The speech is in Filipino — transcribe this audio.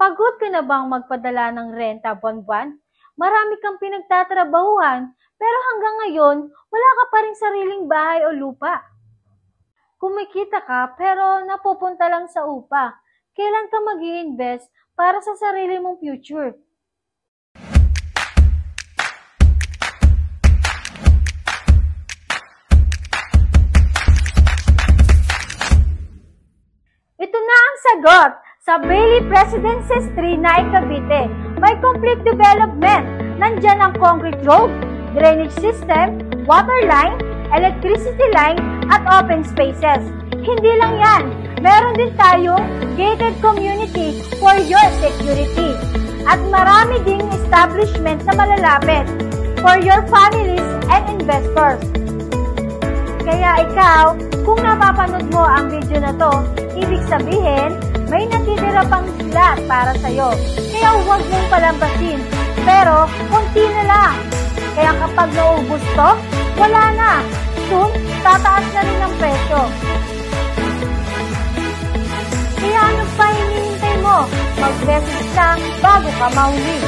Pagod ka na bang magpadala ng renta buwan-buwan? Marami kang pinagtatrabahuhan, pero hanggang ngayon, wala ka pa rin sariling bahay o lupa. Kumikita ka, pero napupunta lang sa upa. Kailan ka mag-i-invest para sa sarili mong future? Ito na ang sagot! Sa Bailey Presidences 3 na Cavite, may complete development. Nandyan ang concrete road, drainage system, water line, electricity line, at open spaces. Hindi lang yan, meron din tayong gated community for your security. At marami ding establishment na malalapit for your families and investors. Kaya ikaw, kung napapanood mo ang video na to, ibig sabihin, may natitira pang sila para sa'yo. Kaya huwag mong palambasin. Pero, konti na lang. Kaya kapag naubos to, wala na. Soon, tataas na rin ang presyo. Kaya ano pa hinihintay mo? Mag-message lang bago ka mahuli.